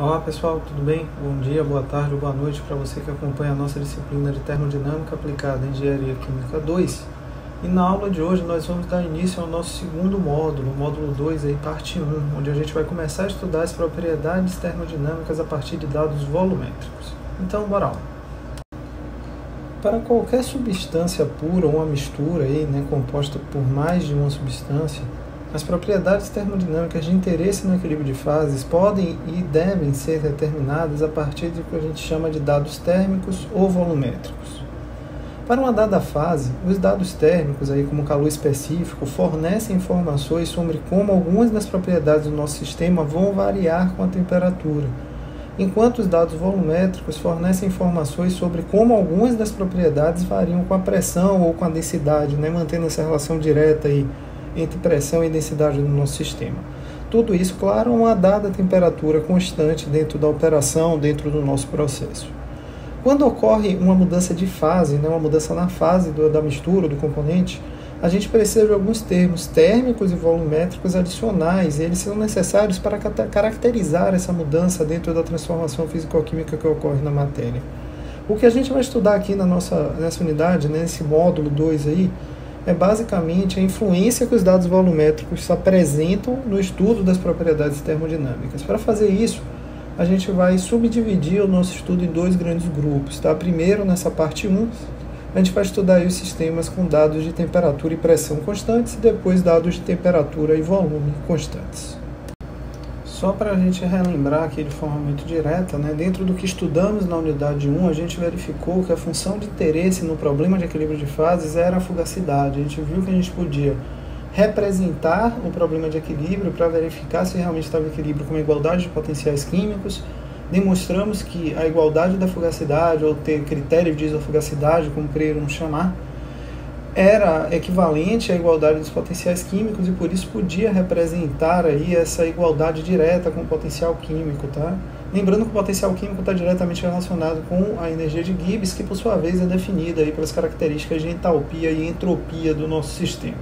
Olá pessoal, tudo bem? Bom dia, boa tarde ou boa noite para você que acompanha a nossa disciplina de Termodinâmica aplicada em Engenharia Química 2. E na aula de hoje nós vamos dar início ao nosso segundo módulo, o módulo 2, aí, parte 1, onde a gente vai começar a estudar as propriedades termodinâmicas a partir de dados volumétricos. Então, bora lá. Para qualquer substância pura ou uma mistura aí, composta por mais de uma substância, as propriedades termodinâmicas de interesse no equilíbrio de fases podem e devem ser determinadas a partir do que a gente chama de dados térmicos ou volumétricos. Para uma dada fase, os dados térmicos, aí como calor específico, fornecem informações sobre como algumas das propriedades do nosso sistema vão variar com a temperatura, enquanto os dados volumétricos fornecem informações sobre como algumas das propriedades variam com a pressão ou com a densidade, mantendo essa relação direta aí entre pressão e densidade do nosso sistema. Tudo isso, claro, a uma dada temperatura constante dentro da operação, dentro do nosso processo. Quando ocorre uma mudança de fase, uma mudança na fase da mistura do componente, a gente precisa de alguns termos térmicos e volumétricos adicionais, e eles são necessários para caracterizar essa mudança dentro da transformação físico-química que ocorre na matéria. O que a gente vai estudar aqui nessa unidade, nesse módulo 2 aí, é basicamente a influência que os dados volumétricos apresentam no estudo das propriedades termodinâmicas. Para fazer isso, a gente vai subdividir o nosso estudo em dois grandes grupos. Primeiro, nessa parte 1, a gente vai estudar aí os sistemas com dados de temperatura e pressão constantes e depois dados de temperatura e volume constantes. Só para a gente relembrar aqui de forma muito direta, dentro do que estudamos na unidade 1, a gente verificou que a função de interesse no problema de equilíbrio de fases era a fugacidade. A gente viu que a gente podia representar o problema de equilíbrio para verificar se realmente estava em equilíbrio com a igualdade de potenciais químicos. Demonstramos que a igualdade da fugacidade, ou ter critério de isofugacidade, como queiram chamar, era equivalente à igualdade dos potenciais químicos e por isso podia representar aí essa igualdade direta com o potencial químico, Lembrando que o potencial químico está diretamente relacionado com a energia de Gibbs, que por sua vez é definida aí pelas características de entalpia e entropia do nosso sistema.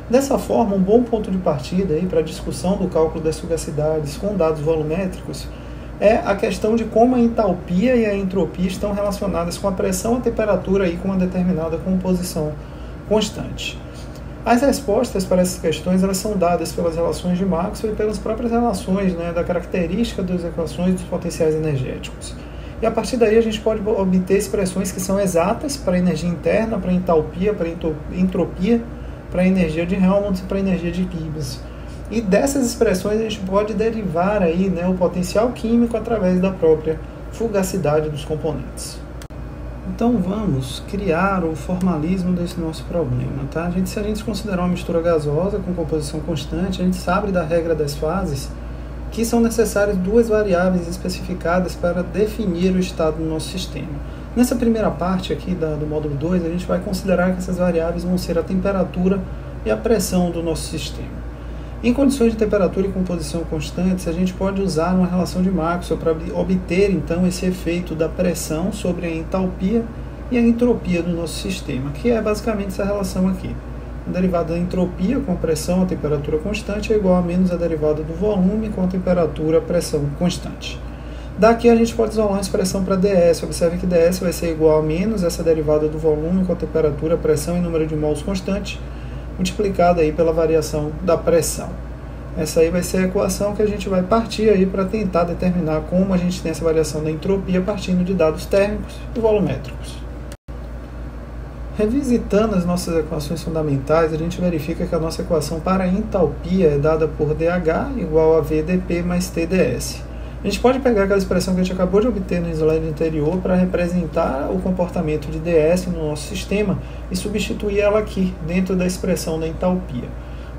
Dessa forma, um bom ponto de partida para a discussão do cálculo das fugacidades com dados volumétricos é a questão de como a entalpia e a entropia estão relacionadas com a pressão e a temperatura e com uma determinada composição constante. As respostas para essas questões elas são dadas pelas relações de Maxwell e pelas próprias relações da característica das equações dos potenciais energéticos. E a partir daí a gente pode obter expressões que são exatas para a energia interna, para a entalpia, para a entropia, para a energia de Helmholtz e para a energia de Gibbs. E dessas expressões a gente pode derivar aí, o potencial químico através da própria fugacidade dos componentes. Então vamos criar o formalismo desse nosso problema. Se a gente considerar uma mistura gasosa com composição constante, a gente sabe da regra das fases que são necessárias duas variáveis especificadas para definir o estado do nosso sistema. Nessa primeira parte aqui do módulo 2, a gente vai considerar que essas variáveis vão ser a temperatura e a pressão do nosso sistema. Em condições de temperatura e composição constantes, a gente pode usar uma relação de Maxwell para obter, então, esse efeito da pressão sobre a entalpia e a entropia do nosso sistema, que é basicamente essa relação aqui. A derivada da entropia com a pressão a temperatura constante é igual a menos a derivada do volume com a temperatura a pressão constante. Daqui a gente pode isolar uma expressão para ds. Observe que ds vai ser igual a menos essa derivada do volume com a temperatura, pressão e número de mols constante, multiplicada aí pela variação da pressão. Essa aí vai ser a equação que a gente vai partir aí para tentar determinar como a gente tem essa variação da entropia partindo de dados térmicos e volumétricos. Revisitando as nossas equações fundamentais, a gente verifica que a nossa equação para a entalpia é dada por dH igual a VdP mais TdS. A gente pode pegar aquela expressão que a gente acabou de obter no slide anterior para representar o comportamento de ds no nosso sistema e substituir ela aqui, dentro da expressão da entalpia.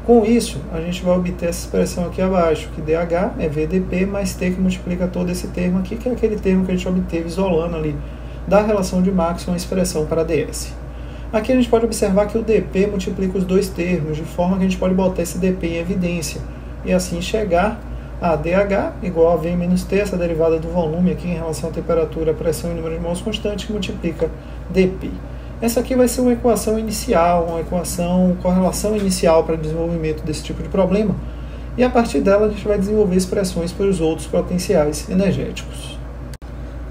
Com isso, a gente vai obter essa expressão aqui abaixo, que dH é VdP mais T, que multiplica todo esse termo aqui, que é aquele termo que a gente obteve isolando ali da relação de Maxwell a expressão para ds. Aqui a gente pode observar que o dP multiplica os dois termos, de forma que a gente pode botar esse dP em evidência, e assim chegar a dH igual a V menos T, essa derivada do volume aqui em relação à temperatura, pressão e número de mols constante, que multiplica dP. Essa aqui vai ser uma equação inicial, uma correlação inicial para desenvolvimento desse tipo de problema. e a partir dela a gente vai desenvolver expressões para os outros potenciais energéticos.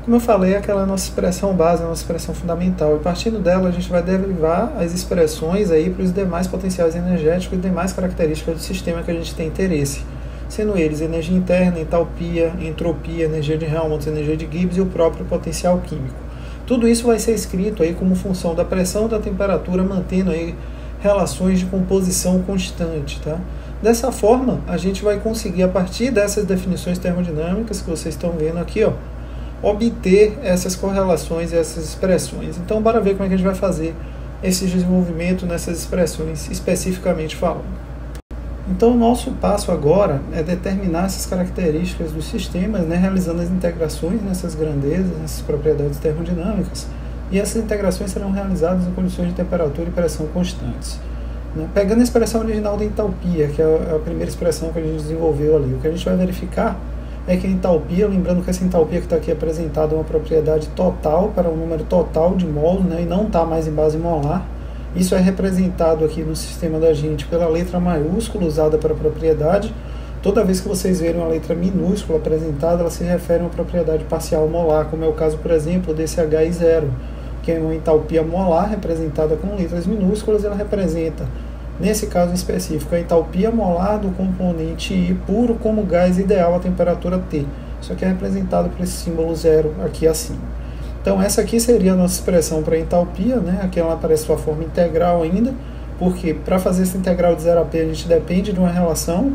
Como eu falei, aquela é a nossa expressão base, a nossa expressão fundamental, e partindo dela a gente vai derivar as expressões aí para os demais potenciais energéticos e demais características do sistema que a gente tem interesse, sendo eles energia interna, entalpia, entropia, energia de Helmholtz, energia de Gibbs e o próprio potencial químico. Tudo isso vai ser escrito aí como função da pressão e da temperatura, mantendo aí relações de composição constante, tá? Dessa forma, a gente vai conseguir, a partir dessas definições termodinâmicas que vocês estão vendo aqui, ó, obter essas correlações e essas expressões. Então, bora ver como é que a gente vai fazer esse desenvolvimento nessas expressões, especificamente falando. Então, o nosso passo agora é determinar essas características dos sistemas, né, realizando as integrações nessas grandezas, nessas propriedades termodinâmicas, e essas integrações serão realizadas em condições de temperatura e pressão constantes. Né? Pegando a expressão original da entalpia, que é a primeira expressão que a gente desenvolveu ali, o que a gente vai verificar é que a entalpia, lembrando que essa entalpia que está aqui apresentada é uma propriedade total para um número total de mols, né, e não está mais em base molar. Isso é representado aqui no sistema da gente pela letra maiúscula usada para a propriedade. Toda vez que vocês verem uma letra minúscula apresentada, ela se refere a uma propriedade parcial molar, como é o caso, por exemplo, desse HI0, que é uma entalpia molar representada com letras minúsculas. Ela representa, nesse caso específico, a entalpia molar do componente I puro como gás ideal a temperatura T. Isso aqui é representado por esse símbolo 0 aqui acima. Então essa aqui seria a nossa expressão para entalpia, né? Aqui ela aparece sua forma integral ainda, porque para fazer essa integral de 0 a P a gente depende de uma relação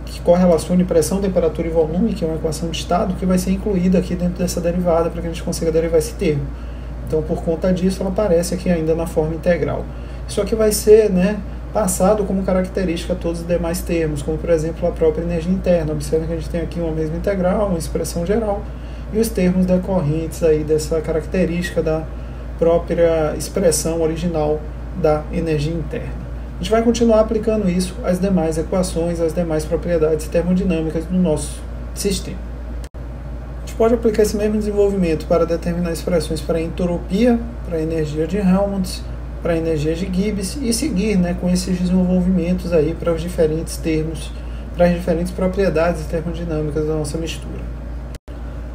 que correlacione pressão, temperatura e volume, que é uma equação de estado, que vai ser incluída aqui dentro dessa derivada para que a gente consiga derivar esse termo. Então por conta disso ela aparece aqui ainda na forma integral. Isso aqui vai ser, né, passado como característica a todos os demais termos, como por exemplo a própria energia interna. Observe que a gente tem aqui uma mesma integral, uma expressão geral, e os termos decorrentes aí dessa característica da própria expressão original da energia interna. A gente vai continuar aplicando isso às demais equações, às demais propriedades termodinâmicas do nosso sistema. A gente pode aplicar esse mesmo desenvolvimento para determinar expressões para entropia, para energia de Helmholtz, para energia de Gibbs e seguir, né, com esses desenvolvimentos aí para os diferentes termos, para as diferentes propriedades termodinâmicas da nossa mistura.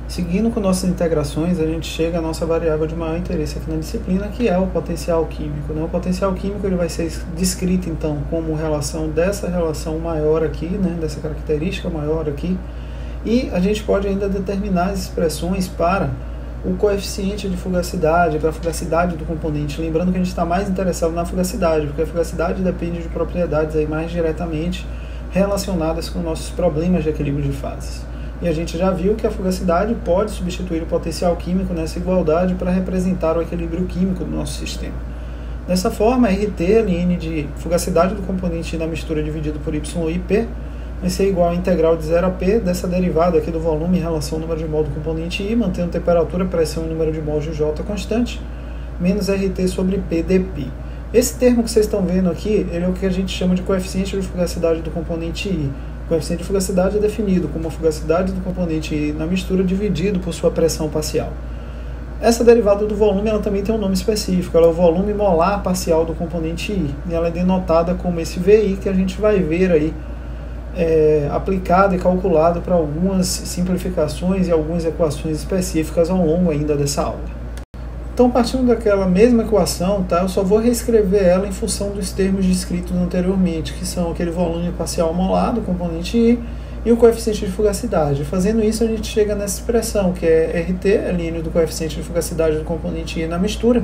Seguindo com nossas integrações, a gente chega à nossa variável de maior interesse aqui na disciplina, que é o potencial químico, né? O potencial químico ele vai ser descrito, então, como relação dessa relação maior aqui, né? Dessa característica maior aqui, e a gente pode ainda determinar as expressões para o coeficiente de fugacidade, para a fugacidade do componente. Lembrando que a gente está mais interessado na fugacidade, porque a fugacidade depende de propriedades aí mais diretamente relacionadas com nossos problemas de equilíbrio de fases. E a gente já viu que a fugacidade pode substituir o potencial químico nessa igualdade para representar o equilíbrio químico do nosso sistema. Dessa forma, RT, a ln de fugacidade do componente na mistura dividido por Y e P, vai ser igual à integral de 0 a P dessa derivada aqui do volume em relação ao número de mol do componente I, mantendo temperatura, pressão e número de mols de J constante, menos RT sobre P dP. Esse termo que vocês estão vendo aqui, ele é o que a gente chama de coeficiente de fugacidade do componente I. O coeficiente de fugacidade é definido como a fugacidade do componente I na mistura dividido por sua pressão parcial. Essa derivada do volume ela também tem um nome específico, ela é o volume molar parcial do componente I, e ela é denotada como esse VI que a gente vai ver aí aplicado e calculado para algumas simplificações e algumas equações específicas ao longo ainda dessa aula. Então, partindo daquela mesma equação, tá, eu só vou reescrever ela em função dos termos descritos anteriormente, que são aquele volume parcial molar do componente I e o coeficiente de fugacidade. Fazendo isso, a gente chega nessa expressão, que é RT, a linha do coeficiente de fugacidade do componente I na mistura,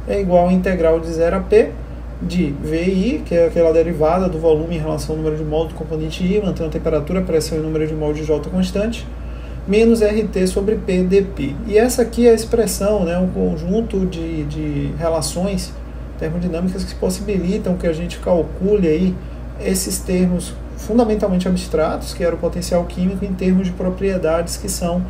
é igual à integral de 0 a P de VI, que é aquela derivada do volume em relação ao número de mols do componente I, mantendo a temperatura, pressão e número de mols de J constante, menos RT sobre P dP. E essa aqui é a expressão, né, um conjunto de relações termodinâmicas que possibilitam que a gente calcule aí esses termos fundamentalmente abstratos, que era o potencial químico, em termos de propriedades que são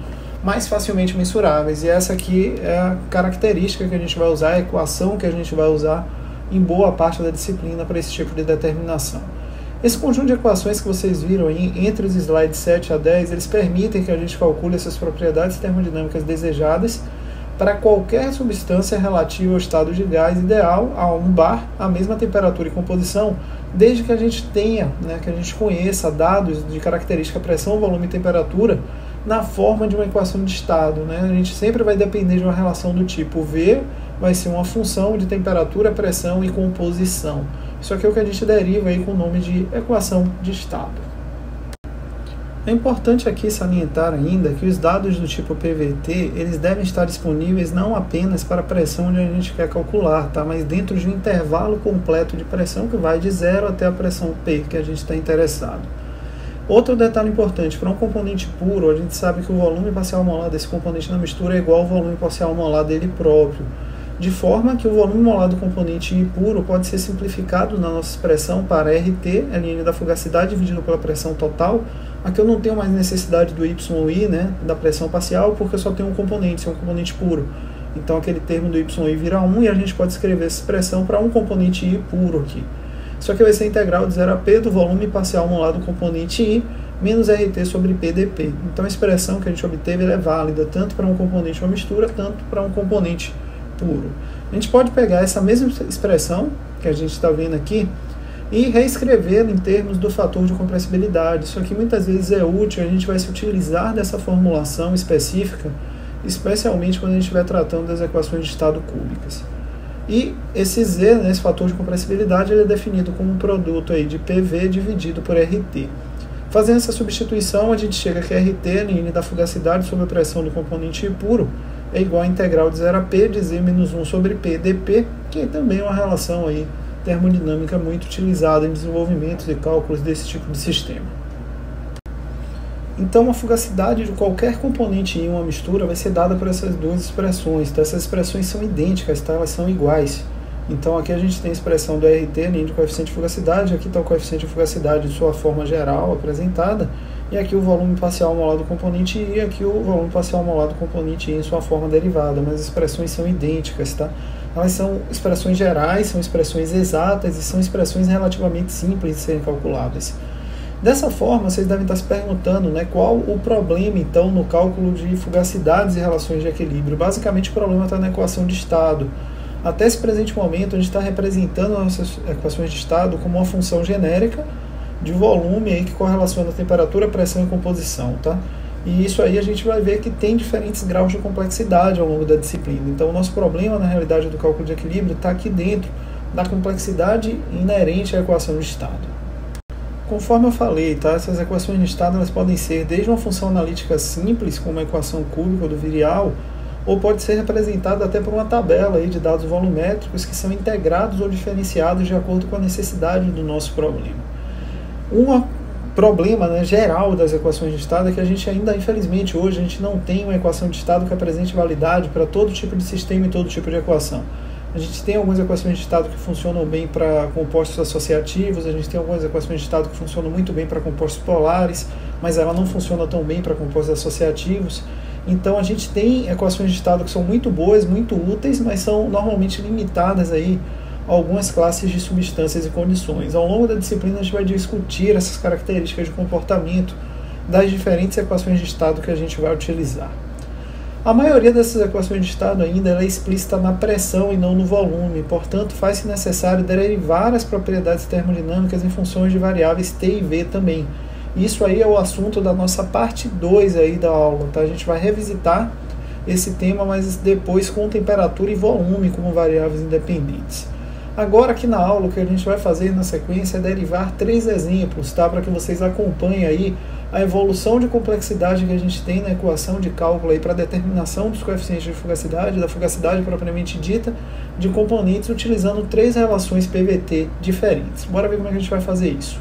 mais facilmente mensuráveis. E essa aqui é a característica que a gente vai usar, a equação que a gente vai usar em boa parte da disciplina para esse tipo de determinação. Esse conjunto de equações que vocês viram aí, entre os slides 7 a 10, eles permitem que a gente calcule essas propriedades termodinâmicas desejadas para qualquer substância relativa ao estado de gás ideal a 1 bar, a mesma temperatura e composição, desde que a gente tenha, né, que a gente conheça dados de característica pressão, volume e temperatura na forma de uma equação de estado, né? A gente sempre vai depender de uma relação do tipo V vai ser uma função de temperatura, pressão e composição. Isso aqui é o que a gente deriva aí com o nome de equação de estado. É importante aqui salientar ainda que os dados do tipo PVT, eles devem estar disponíveis não apenas para a pressão onde a gente quer calcular, tá? Mas dentro de um intervalo completo de pressão que vai de 0 até a pressão P, que a gente está interessado. Outro detalhe importante, para um componente puro, a gente sabe que o volume parcial molar desse componente na mistura é igual ao volume parcial molar dele próprio, de forma que o volume molar do componente I puro pode ser simplificado na nossa expressão para RT, ln da fugacidade, dividido pela pressão total. Aqui eu não tenho mais necessidade do YI, né, da pressão parcial, porque eu só tenho um componente, se é um componente puro. Então aquele termo do YI vira 1 e a gente pode escrever essa expressão para um componente I puro aqui. Isso aqui vai ser integral de 0 a P do volume parcial molar do componente I menos RT sobre PdP. Então a expressão que a gente obteve é válida tanto para um componente uma mistura, tanto para um componente puro. A gente pode pegar essa mesma expressão que a gente está vendo aqui e reescrevê-la em termos do fator de compressibilidade. Isso aqui muitas vezes é útil, a gente vai se utilizar dessa formulação específica, especialmente quando a gente estiver tratando das equações de estado cúbicas. E esse Z, né, esse fator de compressibilidade, ele é definido como um produto aí de PV dividido por RT. Fazendo essa substituição, a gente chega que RT, ln da fugacidade sobre a pressão do componente I puro, é igual a integral de 0 a P de Z menos 1 sobre P dP, que é também uma relação aí termodinâmica muito utilizada em desenvolvimentos e cálculos desse tipo de sistema. Então, a fugacidade de qualquer componente em uma mistura vai ser dada por essas duas expressões. Tá? Essas expressões são idênticas, tá? Elas são iguais. Então, aqui a gente tem a expressão do RT, ln de coeficiente de fugacidade, aqui está o coeficiente de fugacidade de sua forma geral apresentada, e aqui o volume parcial molar do componente I, e aqui o volume parcial molar do componente I em sua forma derivada, mas as expressões são idênticas, tá? Elas são expressões gerais, são expressões exatas e são expressões relativamente simples de serem calculadas. Dessa forma, vocês devem estar se perguntando, né, qual o problema, então, no cálculo de fugacidades e relações de equilíbrio. Basicamente, o problema está na equação de estado. Até esse presente momento, a gente está representando as nossas equações de estado como uma função genérica de volume aí que correlaciona a temperatura, pressão e composição, tá? E isso aí a gente vai ver que tem diferentes graus de complexidade ao longo da disciplina. Então, o nosso problema, na realidade, do cálculo de equilíbrio está aqui dentro da complexidade inerente à equação de estado. Conforme eu falei, tá? Essas equações de estado elas podem ser desde uma função analítica simples, como a equação cúbica do virial, ou pode ser representada até por uma tabela aí de dados volumétricos que são integrados ou diferenciados de acordo com a necessidade do nosso problema. Um problema, né, geral das equações de estado é que a gente ainda, infelizmente, hoje a gente não tem uma equação de estado que apresente validade para todo tipo de sistema e todo tipo de equação. A gente tem algumas equações de estado que funcionam bem para compostos associativos, a gente tem algumas equações de estado que funcionam muito bem para compostos polares, mas ela não funciona tão bem para compostos associativos. Então a gente tem equações de estado que são muito boas, muito úteis, mas são normalmente limitadas aí a algumas classes de substâncias e condições. Ao longo da disciplina a gente vai discutir essas características de comportamento das diferentes equações de estado que a gente vai utilizar. A maioria dessas equações de estado ainda é explícita na pressão e não no volume, portanto faz-se necessário derivar as propriedades termodinâmicas em funções de variáveis T e V também. Isso aí é o assunto da nossa parte 2 aí da aula, tá? A gente vai revisitar esse tema, mas depois com temperatura e volume como variáveis independentes. Agora aqui na aula o que a gente vai fazer na sequência é derivar 3 exemplos, tá? Para que vocês acompanhem aí a evolução de complexidade que a gente tem na equação de cálculo aí para a determinação dos coeficientes de fugacidade, da fugacidade propriamente dita, de componentes utilizando 3 relações PVT diferentes. Bora ver como é que a gente vai fazer isso.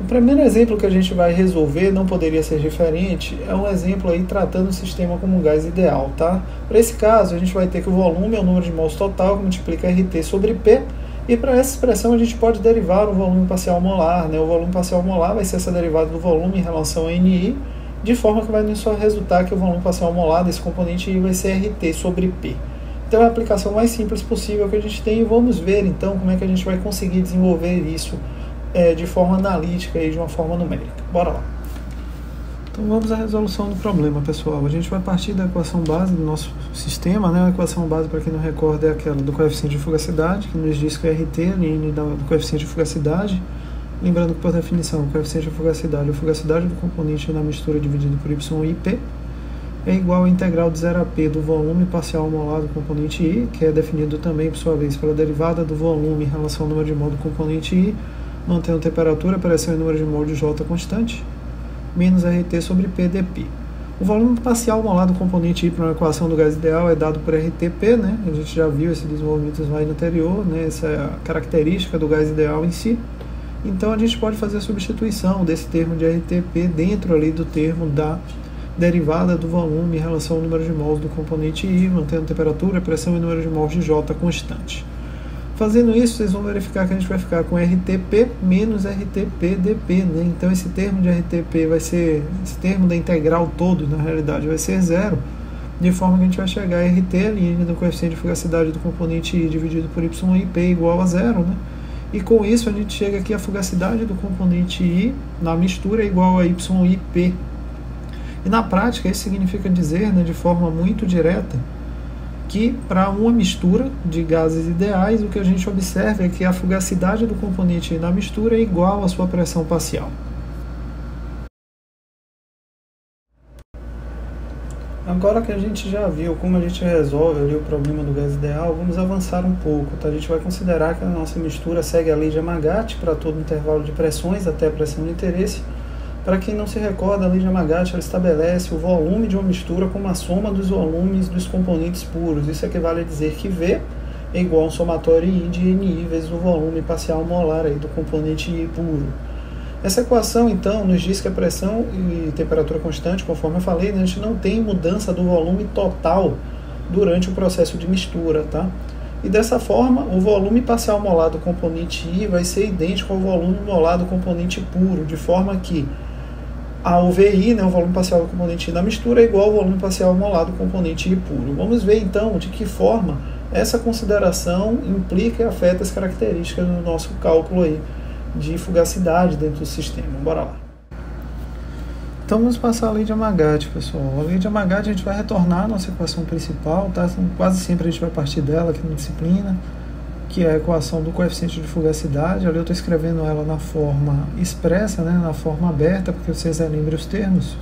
O primeiro exemplo que a gente vai resolver, não poderia ser diferente, é um exemplo aí tratando o sistema como um gás ideal, tá? Para esse caso, a gente vai ter que o volume é o número de mols total que multiplica RT sobre P, e para essa expressão a gente pode derivar o volume parcial molar, né? O volume parcial molar vai ser essa derivada do volume em relação a NI, de forma que vai nos resultar que o volume parcial molar desse componente I vai ser RT sobre P. Então é a aplicação mais simples possível que a gente tem, e vamos ver então como é que a gente vai conseguir desenvolver isso de forma analítica e de uma forma numérica. Bora lá. Então vamos à resolução do problema, pessoal. A gente vai partir da equação base do nosso sistema, né? A equação base, para quem não recorda, é aquela do coeficiente de fugacidade, que nos diz que o RT é a linha do coeficiente de fugacidade. Lembrando que, por definição, o coeficiente de fugacidade, a fugacidade do componente na mistura dividido por y e p, é igual à integral de 0 a p do volume parcial molar do componente I, que é definido também, por sua vez, pela derivada do volume em relação ao número de mol do componente I, mantendo temperatura, pressão e número de mol de J constante, menos RT sobre P dp. O volume parcial molar do componente I para uma equação do gás ideal é dado por RTP, né? A gente já viu esse desenvolvimento no slide anterior, né? Essa é a característica do gás ideal em si. Então a gente pode fazer a substituição desse termo de RTP dentro ali do termo da derivada do volume em relação ao número de mols do componente I, mantendo temperatura, pressão e número de mols de J constante. Fazendo isso, vocês vão verificar que a gente vai ficar com RTP menos RTP dp, né? Então esse termo de RTP vai ser, esse termo da integral todo, na realidade, vai ser zero, de forma que a gente vai chegar a RT, a linha do coeficiente de fugacidade do componente I dividido por y e p igual a zero, né? E com isso a gente chega aqui a fugacidade do componente I na mistura é igual a y e p. E na prática isso significa dizer, né, de forma muito direta, que para uma mistura de gases ideais, o que a gente observa é que a fugacidade do componente na mistura é igual à sua pressão parcial. Agora que a gente já viu como a gente resolve ali o problema do gás ideal, vamos avançar um pouco. Tá? A gente vai considerar que a nossa mistura segue a lei de Yamagati para todo intervalo de pressões até a pressão de interesse. Para quem não se recorda, a lei de Yamagati ela estabelece o volume de uma mistura como a soma dos volumes dos componentes puros. Isso equivale a dizer que V é igual a um somatório I de NI vezes o volume parcial molar aí do componente I puro. Essa equação, então, nos diz que a pressão e temperatura constante, conforme eu falei, né, a gente não tem mudança do volume total durante o processo de mistura, tá? E dessa forma, o volume parcial molar do componente I vai ser idêntico ao volume molar do componente puro, de forma que o VI, né, o volume parcial do componente I na mistura, é igual ao volume parcial molar do componente I puro. Vamos ver então de que forma essa consideração implica e afeta as características do nosso cálculo aí de fugacidade dentro do sistema. Bora lá. Então vamos passar a lei de Yamagati, pessoal. A lei de Yamagati a gente vai retornar à nossa equação principal, tá? Quase sempre a gente vai partir dela aqui na disciplina, que é a equação do coeficiente de fugacidade. Ali eu estou escrevendo ela na forma expressa, né, na forma aberta, porque vocês lembrem os termos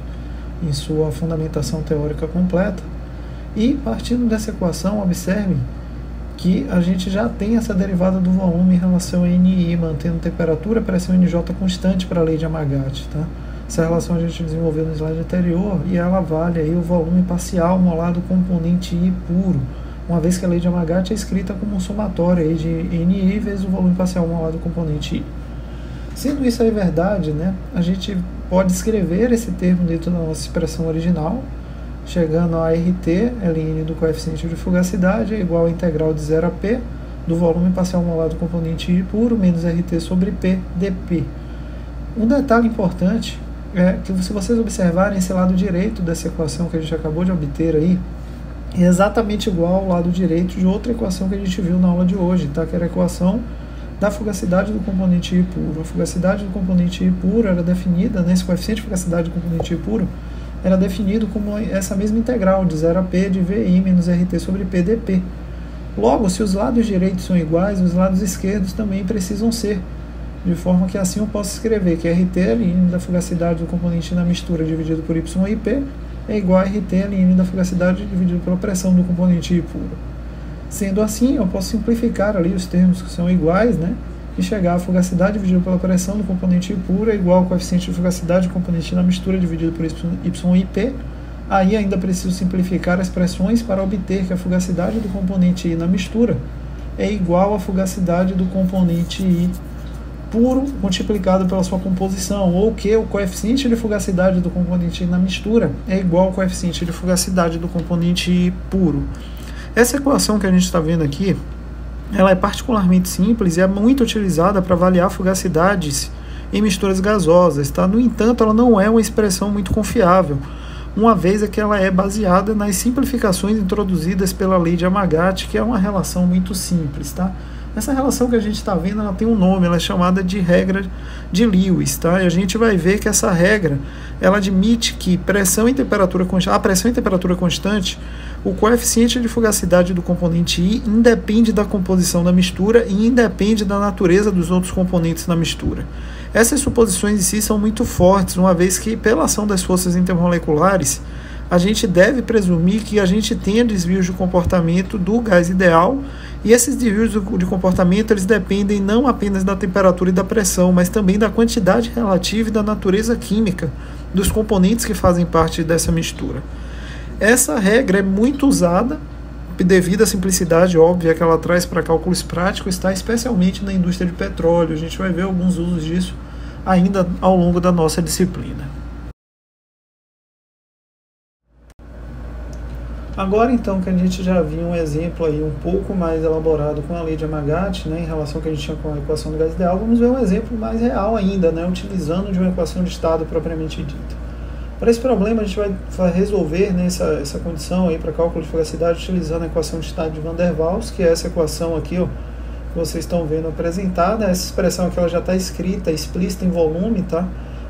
em sua fundamentação teórica completa. E partindo dessa equação, observem que a gente já tem essa derivada do volume em relação a NI, mantendo temperatura, pressão e NJ constante para a lei de Yamagati. Tá? Essa relação a gente desenvolveu no slide anterior e ela vale aí o volume parcial molar do componente I puro, uma vez que a lei de Yamagati é escrita como um somatório aí de NI vezes o volume parcial molar do componente I. Sendo isso aí verdade, né, a gente pode escrever esse termo dentro da nossa expressão original, chegando a RT, Ln do coeficiente de fugacidade, é igual a integral de 0 a P do volume parcial molar do componente I puro menos RT sobre P dp. Um detalhe importante é que, se vocês observarem, esse lado direito dessa equação que a gente acabou de obter aí, é exatamente igual ao lado direito de outra equação que a gente viu na aula de hoje, tá? Que era a equação da fugacidade do componente I puro. A fugacidade do componente I puro era definida, né, esse coeficiente de fugacidade do componente I puro era definido como essa mesma integral de 0 a P de VI menos RT sobre P dp. Logo, se os lados direitos são iguais, os lados esquerdos também precisam ser, de forma que assim eu posso escrever que RT, a linha da fugacidade do componente na mistura dividido por Y e P, é igual a RT, a linha da fugacidade dividido pela pressão do componente I puro. Sendo assim, eu posso simplificar ali os termos que são iguais, né, e chegar a fugacidade dividido pela pressão do componente I puro é igual ao coeficiente de fugacidade do componente na mistura dividido por Y e P. Aí ainda preciso simplificar as expressões para obter que a fugacidade do componente I na mistura é igual à fugacidade do componente I puro multiplicado pela sua composição, ou que o coeficiente de fugacidade do componente I na mistura é igual ao coeficiente de fugacidade do componente I puro. Essa equação que a gente está vendo aqui, ela é particularmente simples e é muito utilizada para avaliar fugacidades em misturas gasosas, tá? No entanto, ela não é uma expressão muito confiável, uma vez que ela é baseada nas simplificações introduzidas pela lei de Yamagati, que é uma relação muito simples, tá? Essa relação que a gente está vendo, ela tem um nome, ela é chamada de regra de Lewis, tá? E a gente vai ver que essa regra, ela admite que pressão e temperatura constante, a pressão e temperatura constante, o coeficiente de fugacidade do componente I independe da composição da mistura e independe da natureza dos outros componentes da mistura. Essas suposições em si são muito fortes, uma vez que, pela ação das forças intermoleculares, a gente deve presumir que a gente tenha desvios de comportamento do gás ideal, e esses desvios de comportamento eles dependem não apenas da temperatura e da pressão, mas também da quantidade relativa e da natureza química dos componentes que fazem parte dessa mistura. Essa regra é muito usada devido à simplicidade óbvia que ela traz para cálculos práticos, está especialmente na indústria de petróleo. A gente vai ver alguns usos disso ainda ao longo da nossa disciplina. Agora então que a gente já viu um exemplo aí um pouco mais elaborado com a lei de Amagat, né, em relação ao que a gente tinha com a equação do gás ideal, vamos ver um exemplo mais real ainda, né, utilizando de uma equação de estado propriamente dita. Para esse problema a gente vai resolver, né, essa condição aí para cálculo de fugacidade utilizando a equação de estado de Van der Waals, que é essa equação aqui, ó, que vocês estão vendo apresentada. Essa expressão aqui ela já está escrita, explícita em volume, tá?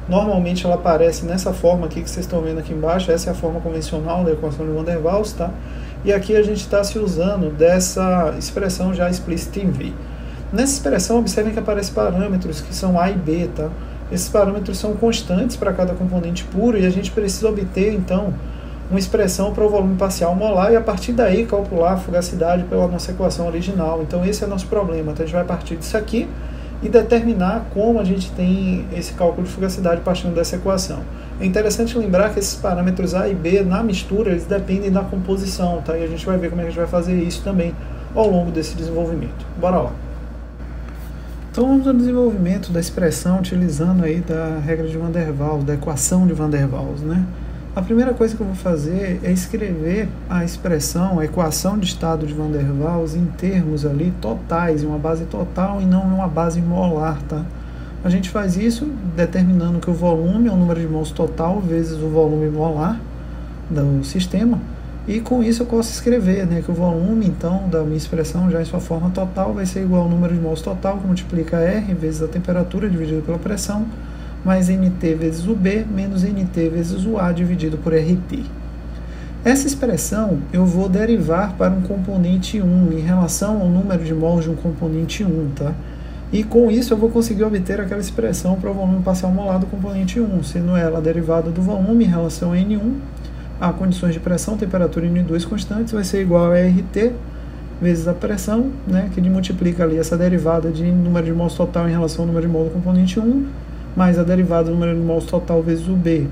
Normalmente ela aparece nessa forma aqui que vocês estão vendo aqui embaixo. Essa é a forma convencional da equação de Van der Waals, tá? E aqui a gente está se usando dessa expressão já explícita em V. Nessa expressão, observem que aparecem parâmetros que são A e B, tá? Esses parâmetros são constantes para cada componente puro e a gente precisa obter, então, uma expressão para o volume parcial molar e a partir daí calcular a fugacidade pela nossa equação original. Então esse é o nosso problema. Então a gente vai partir disso aqui e determinar como a gente tem esse cálculo de fugacidade partindo dessa equação. É interessante lembrar que esses parâmetros A e B na mistura, eles dependem da composição, tá? E a gente vai ver como é que a gente vai fazer isso também ao longo desse desenvolvimento. Bora lá! Então vamos ao desenvolvimento da expressão utilizando aí da regra de Van der Waals, da equação de Van der Waals, né? A primeira coisa que eu vou fazer é escrever a expressão, a equação de estado de Van der Waals em termos ali totais, em uma base total e não em uma base molar, tá? A gente faz isso determinando que o volume é o número de mols total vezes o volume molar do sistema. E com isso eu posso escrever, né, que o volume, então, da minha expressão já em sua forma total vai ser igual ao número de mols total, que multiplica R vezes a temperatura dividido pela pressão, mais NT vezes o B, menos NT vezes o A dividido por RT. Essa expressão eu vou derivar para um componente 1 em relação ao número de mols de um componente 1, tá? E com isso eu vou conseguir obter aquela expressão para o volume parcial molar do componente 1, sendo ela a derivada do volume em relação a N1, a condições de pressão, temperatura e N2 constantes, vai ser igual a RT vezes a pressão, né, que multiplica ali essa derivada de número de mols total em relação ao número de mols do componente 1, mais a derivada do número de mols total vezes o B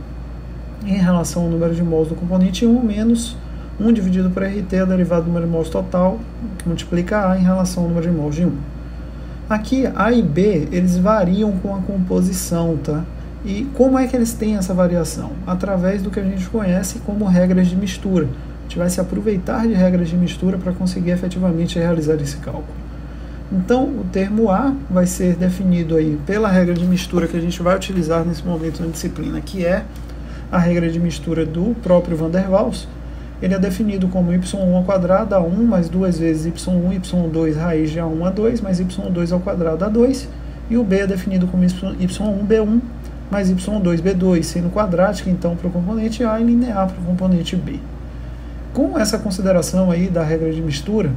em relação ao número de mols do componente 1, menos 1 dividido por RT, a derivada do número de mols total, que multiplica A em relação ao número de mols de 1. Aqui, A e B, eles variam com a composição, tá? E como é que eles têm essa variação? Através do que a gente conhece como regras de mistura. A gente vai se aproveitar de regras de mistura para conseguir efetivamente realizar esse cálculo. Então, o termo A vai ser definido aí pela regra de mistura que a gente vai utilizar nesse momento na disciplina, que é a regra de mistura do próprio Van der Waals. Ele é definido como y1 ao quadrado a 1 mais 2 vezes y1, y2 raiz de a1 a 2 mais y2 ao quadrado a 2. E o B é definido como y1 b1 mais y2 b2, sendo quadrática então para o componente A e linear para o componente B. Com essa consideração aí da regra de mistura,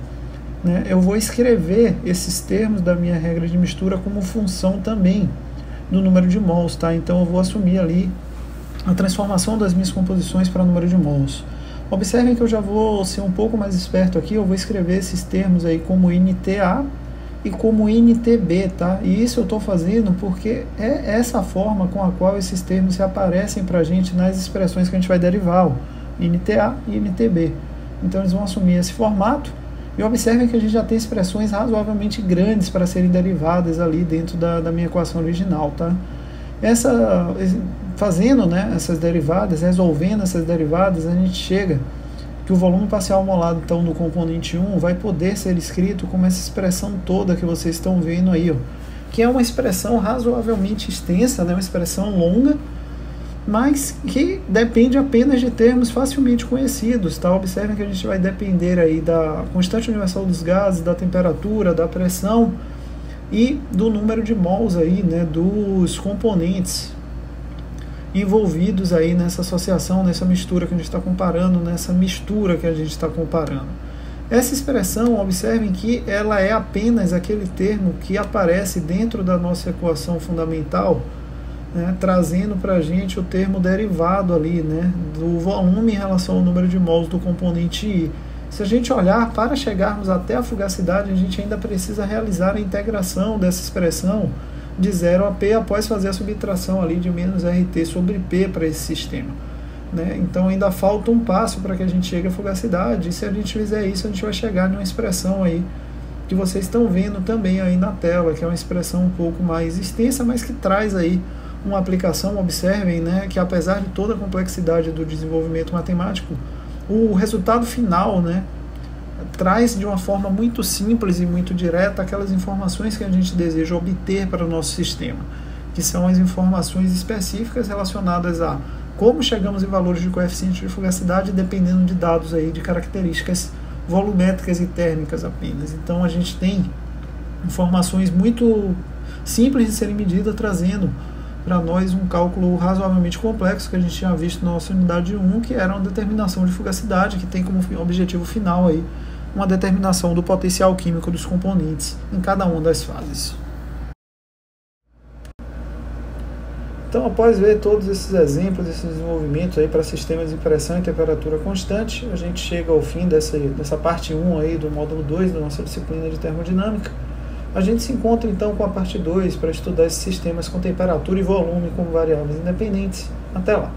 né, eu vou escrever esses termos da minha regra de mistura como função também do número de mols, tá? Então eu vou assumir ali a transformação das minhas composições para número de mols. Observem que eu já vou ser um pouco mais esperto aqui, eu vou escrever esses termos aí como NTA e como NTB, tá? E isso eu estou fazendo porque é essa forma com a qual esses termos se aparecem para a gente nas expressões que a gente vai derivar, ó, NTA e NTB. Então eles vão assumir esse formato e observem que a gente já tem expressões razoavelmente grandes para serem derivadas ali dentro da minha equação original, tá? Fazendo, né, essas derivadas, resolvendo essas derivadas, a gente chega que o volume parcial molado então, do componente 1 vai poder ser escrito como essa expressão toda que vocês estão vendo aí, ó, que é uma expressão razoavelmente extensa, né, uma expressão longa, mas que depende apenas de termos facilmente conhecidos, tá? Observem que a gente vai depender aí da constante universal dos gases, da temperatura, da pressão e do número de mols aí, né, dos componentes envolvidos aí nessa associação, nessa mistura que a gente está comparando, nessa mistura que a gente está comparando. Essa expressão, observem que ela é apenas aquele termo que aparece dentro da nossa equação fundamental, né, trazendo para a gente o termo derivado ali, né, do volume em relação ao número de mols do componente I. Se a gente olhar, para chegarmos até a fugacidade, a gente ainda precisa realizar a integração dessa expressão de 0 a P após fazer a subtração ali de menos RT sobre P para esse sistema, né? Então ainda falta um passo para que a gente chegue à fugacidade, e se a gente fizer isso, a gente vai chegar numa expressão aí que vocês estão vendo também aí na tela, que é uma expressão um pouco mais extensa, mas que traz aí uma aplicação. Observem, né, que apesar de toda a complexidade do desenvolvimento matemático, o resultado final, né, traz de uma forma muito simples e muito direta aquelas informações que a gente deseja obter para o nosso sistema, que são as informações específicas relacionadas a como chegamos em valores de coeficiente de fugacidade, dependendo de dados aí de características volumétricas e térmicas apenas. Então a gente tem informações muito simples de serem medidas, trazendo para nós um cálculo razoavelmente complexo que a gente tinha visto na nossa unidade 1, que era uma determinação de fugacidade, que tem como objetivo final aí uma determinação do potencial químico dos componentes em cada uma das fases. Então, após ver todos esses exemplos, esses desenvolvimentos aí para sistemas de pressão e temperatura constante, a gente chega ao fim dessa parte 1 aí do módulo 2 da nossa disciplina de termodinâmica. A gente se encontra então com a parte 2 para estudar esses sistemas com temperatura e volume como variáveis independentes. Até lá!